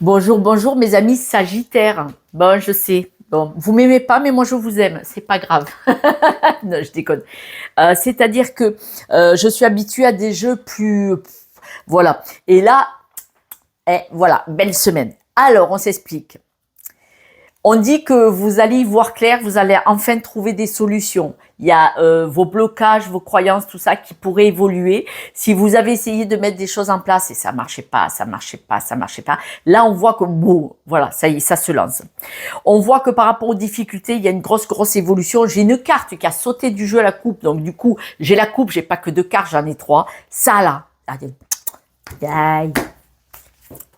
Bonjour, bonjour mes amis Sagittaires. Bon, je sais. Bon, vous m'aimez pas, mais moi je vous aime. C'est pas grave. Non, je déconne. C'est-à-dire que je suis habituée à des jeux plus, voilà. Et là, voilà, belle semaine. Alors, on s'explique. On dit que vous allez y voir clair, vous allez enfin trouver des solutions. Il y a vos blocages, vos croyances, tout ça qui pourrait évoluer. Si vous avez essayé de mettre des choses en place et ça marchait pas, ça marchait pas, ça marchait pas, là on voit que bon, voilà, ça y est, ça se lance. On voit que par rapport aux difficultés, il y a une grosse évolution. J'ai une carte qui a sauté du jeu à la coupe, donc du coup j'ai la coupe, j'ai pas que deux cartes, j'en ai trois. Ça là, aïe.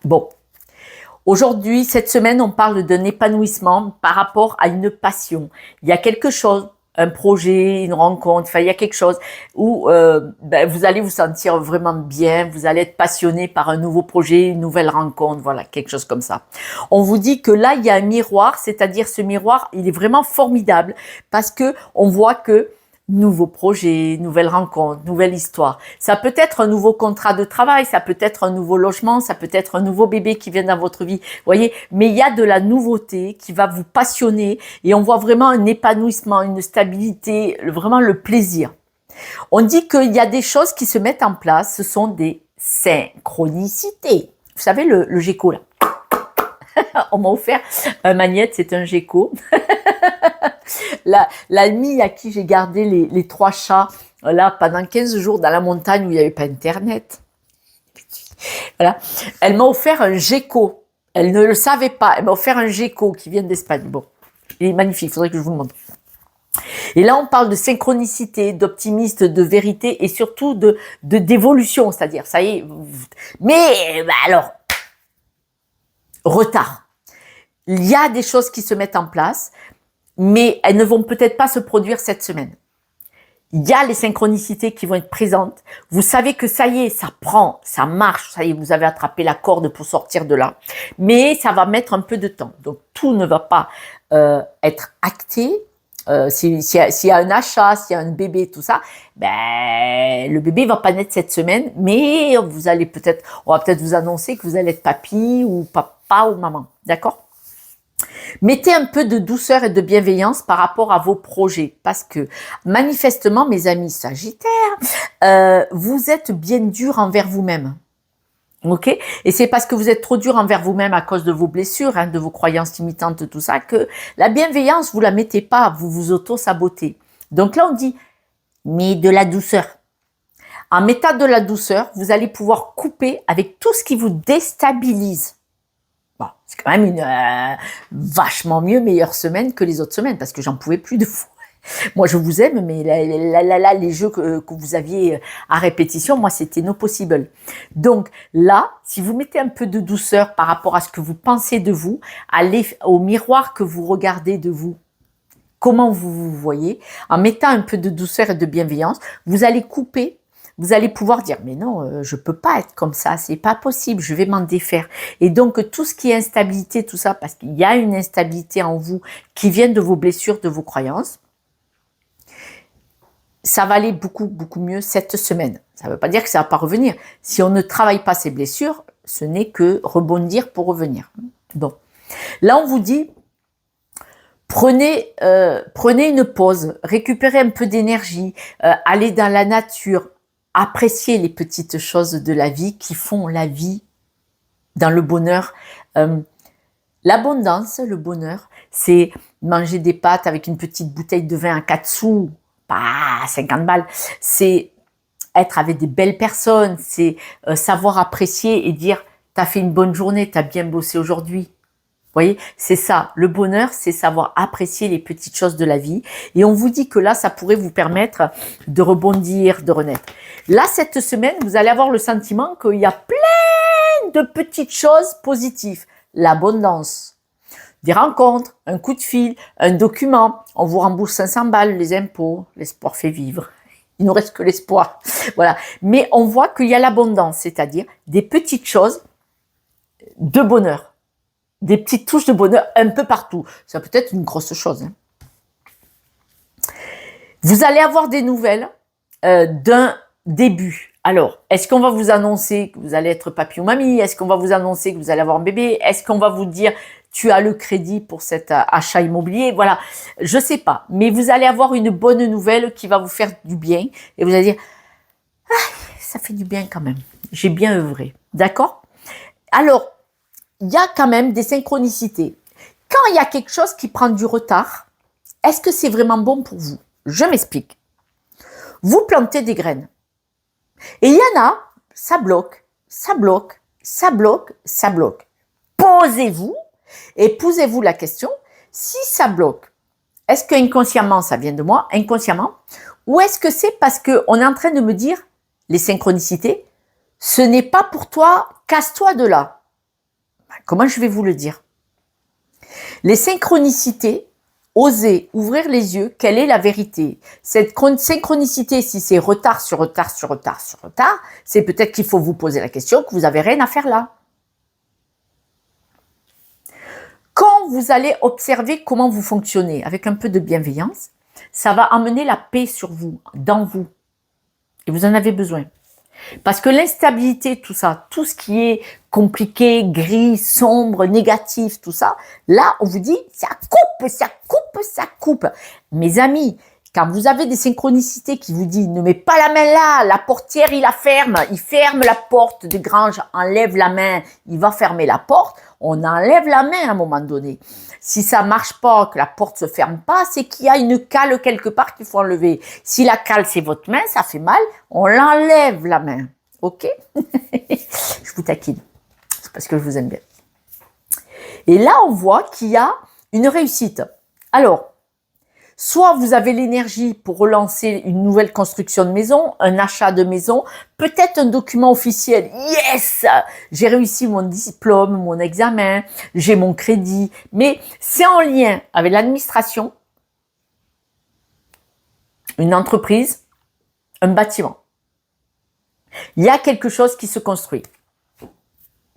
Bon. Aujourd'hui, cette semaine, on parle d'un épanouissement par rapport à une passion. Il y a quelque chose, un projet, une rencontre, enfin, il y a quelque chose où vous allez vous sentir vraiment bien, vous allez être passionné par un nouveau projet, une nouvelle rencontre, voilà, quelque chose comme ça. On vous dit que là, il y a un miroir, c'est-à-dire ce miroir, il est vraiment formidable parce que on voit que nouveau projet, nouvelle rencontre, nouvelle histoire. Ça peut être un nouveau contrat de travail, ça peut être un nouveau logement, ça peut être un nouveau bébé qui vient dans votre vie, vous voyez. Mais il y a de la nouveauté qui va vous passionner et on voit vraiment un épanouissement, une stabilité, vraiment le plaisir. On dit qu'il y a des choses qui se mettent en place, ce sont des synchronicités. Vous savez, le gecko là. On m'a offert un magnète, c'est un gecko. L'amie à qui j'ai gardé les trois chats là pendant 15 jours dans la montagne où il n'y avait pas internet. Voilà. Elle m'a offert un gecko. Elle ne le savait pas. Elle m'a offert un gecko qui vient d'Espagne. Bon, il est magnifique, il faudrait que je vous le montre. Et là, on parle de synchronicité, d'optimisme, de vérité et surtout d'évolution, c'est-à-dire, ça y est. Mais alors, retard. Il y a des choses qui se mettent en place, mais elles ne vont peut-être pas se produire cette semaine. Il y a les synchronicités qui vont être présentes. Vous savez que ça y est, ça prend, ça marche, ça y est, vous avez attrapé la corde pour sortir de là. Mais ça va mettre un peu de temps. Donc, tout ne va pas être acté. S'il y a un achat, s'il y a un bébé, tout ça, le bébé va pas naître cette semaine, mais vous allez on va peut-être vous annoncer que vous allez être papy ou papa ou maman. D'accord ? Mettez un peu de douceur et de bienveillance par rapport à vos projets parce que manifestement, mes amis Sagittaires, vous êtes bien dur envers vous-même. Ok ? Et c'est parce que vous êtes trop dur envers vous-même à cause de vos blessures, de vos croyances limitantes, tout ça, que la bienveillance, vous la mettez pas, vous vous auto-sabotez. Donc là, on dit, mais de la douceur. En mettant de la douceur, vous allez pouvoir couper avec tout ce qui vous déstabilise. Bon, c'est quand même une vachement meilleure semaine que les autres semaines parce que j'en pouvais plus de vous. Moi, je vous aime, mais là, les jeux que vous aviez à répétition, moi, c'était no possible. Donc là, si vous mettez un peu de douceur par rapport à ce que vous pensez de vous, allez au miroir que vous regardez de vous, comment vous vous voyez, en mettant un peu de douceur et de bienveillance, vous allez couper. Vous allez pouvoir dire, mais non, je peux pas être comme ça, c'est pas possible, je vais m'en défaire. Et donc, tout ce qui est instabilité, tout ça, parce qu'il y a une instabilité en vous qui vient de vos blessures, de vos croyances, ça va aller beaucoup mieux cette semaine. Ça ne veut pas dire que ça va pas revenir. Si on ne travaille pas ces blessures, ce n'est que rebondir pour revenir. Bon. Là, on vous dit, prenez une pause, récupérez un peu d'énergie, allez dans la nature, appréciez les petites choses de la vie qui font la vie dans le bonheur. L'abondance, le bonheur, c'est manger des pâtes avec une petite bouteille de vin à 4 sous, pas 50 balles. C'est être avec des belles personnes, c'est savoir apprécier et dire « t'as fait une bonne journée, t'as bien bossé aujourd'hui ». Vous voyez, c'est ça. Le bonheur, c'est savoir apprécier les petites choses de la vie. Et on vous dit que là, ça pourrait vous permettre de rebondir, de renaître. Là, cette semaine, vous allez avoir le sentiment qu'il y a plein de petites choses positives. L'abondance, des rencontres, un coup de fil, un document. On vous rembourse 500 balles, les impôts. L'espoir fait vivre. Il nous reste que l'espoir. Voilà. Mais on voit qu'il y a l'abondance, c'est-à-dire des petites choses de bonheur. Des petites touches de bonheur un peu partout. Ça peut être une grosse chose. Vous allez avoir des nouvelles d'un début. Alors, est-ce qu'on va vous annoncer que vous allez être papy ou mamie? Est-ce qu'on va vous annoncer que vous allez avoir un bébé? Est-ce qu'on va vous dire tu as le crédit pour cet achat immobilier? Voilà, je sais pas. Mais vous allez avoir une bonne nouvelle qui va vous faire du bien. Et vous allez dire, ah, ça fait du bien quand même. J'ai bien œuvré. D'accord? Alors, il y a quand même des synchronicités. Quand il y a quelque chose qui prend du retard, est-ce que c'est vraiment bon pour vous? Je m'explique. Vous plantez des graines. Et il y en a, ça bloque, ça bloque, ça bloque, ça bloque. Posez-vous et posez-vous la question, si ça bloque, est-ce que inconsciemment ça vient de moi, inconsciemment, ou est-ce que c'est parce qu'on est en train de me dire, les synchronicités, ce n'est pas pour toi, casse-toi de là. Comment je vais vous le dire? Les synchronicités, osez ouvrir les yeux, quelle est la vérité? Cette synchronicité, si c'est retard sur retard sur retard sur retard, c'est peut-être qu'il faut vous poser la question que vous n'avez rien à faire là. Quand vous allez observer comment vous fonctionnez avec un peu de bienveillance, ça va amener la paix sur vous, dans vous. Et vous en avez besoin. Parce que l'instabilité, tout ça, tout ce qui est compliqué, gris, sombre, négatif, tout ça, là, on vous dit, ça coupe, ça coupe, ça coupe. Mes amis, quand vous avez des synchronicités qui vous disent, ne mets pas la main là, la portière, il la ferme, il ferme la porte de grange, enlève la main, il va fermer la porte, on enlève la main à un moment donné. Si ça marche pas, que la porte se ferme pas, c'est qu'il y a une cale quelque part qu'il faut enlever. Si la cale, c'est votre main, ça fait mal, on l'enlève la main. Ok? Je vous taquine. C'est parce que je vous aime bien. Et là, on voit qu'il y a une réussite. Alors, soit vous avez l'énergie pour relancer une nouvelle construction de maison, un achat de maison, peut-être un document officiel. Yes! J'ai réussi mon diplôme, mon examen, j'ai mon crédit. Mais c'est en lien avec l'administration, une entreprise, un bâtiment. Il y a quelque chose qui se construit,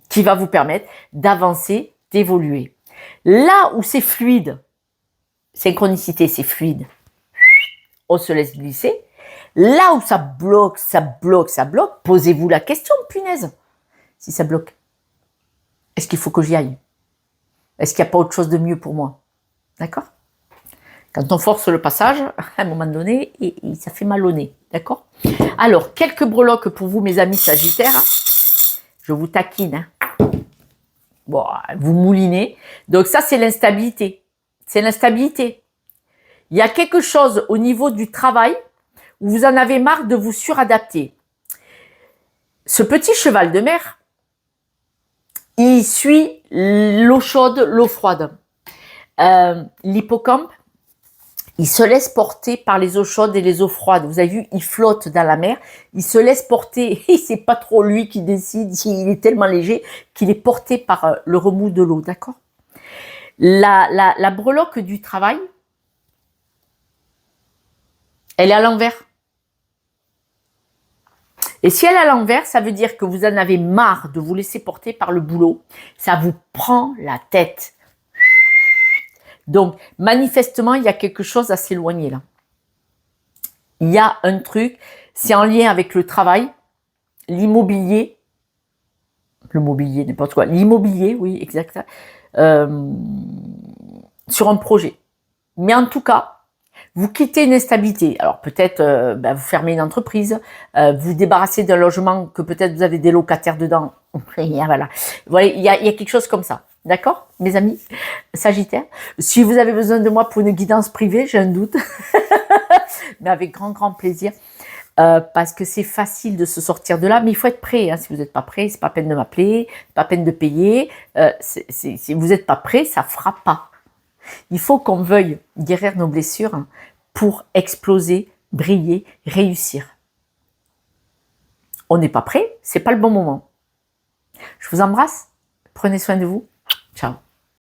qui va vous permettre d'avancer, d'évoluer. Là où c'est fluide, synchronicité, c'est fluide. On se laisse glisser. Là où ça bloque, ça bloque, ça bloque, posez-vous la question, punaise. Si ça bloque, est-ce qu'il faut que j'y aille? Est-ce qu'il n'y a pas autre chose de mieux pour moi? D'accord? Quand on force le passage, à un moment donné, ça fait mal au nez. D'accord? Alors, quelques breloques pour vous, mes amis sagittaires. Je vous taquine. Hein. Bon, vous moulinez. Donc ça, c'est l'instabilité. C'est l'instabilité. Il y a quelque chose au niveau du travail où vous en avez marre de vous suradapter. Ce petit cheval de mer, il suit l'eau chaude, l'eau froide. L'hippocampe, il se laisse porter par les eaux chaudes et les eaux froides. Vous avez vu, il flotte dans la mer, il se laisse porter, et c'est pas trop lui qui décide, il est tellement léger qu'il est porté par le remous de l'eau, d'accord? La breloque du travail, elle est à l'envers. Et si elle est à l'envers, ça veut dire que vous en avez marre de vous laisser porter par le boulot. Ça vous prend la tête. Donc, manifestement, il y a quelque chose à s'éloigner là. Il y a un truc, c'est en lien avec le travail, l'immobilier, n'importe quoi, l'immobilier, oui, exact, sur un projet. Mais en tout cas, vous quittez une instabilité. Alors peut-être vous fermez une entreprise, vous débarrassez d'un logement que peut-être vous avez des locataires dedans. Voilà. Vous voyez, il y a quelque chose comme ça. D'accord, mes amis sagittaires? Si vous avez besoin de moi pour une guidance privée, j'ai un doute. Mais avec grand plaisir. Parce que c'est facile de se sortir de là, mais il faut être prêt. Hein. Si vous n'êtes pas prêt, c'est pas peine de m'appeler, pas peine de payer. Si vous n'êtes pas prêt, ça fera pas. Il faut qu'on veuille guérir nos blessures pour exploser, briller, réussir. On n'est pas prêt, c'est pas le bon moment. Je vous embrasse, prenez soin de vous. Ciao.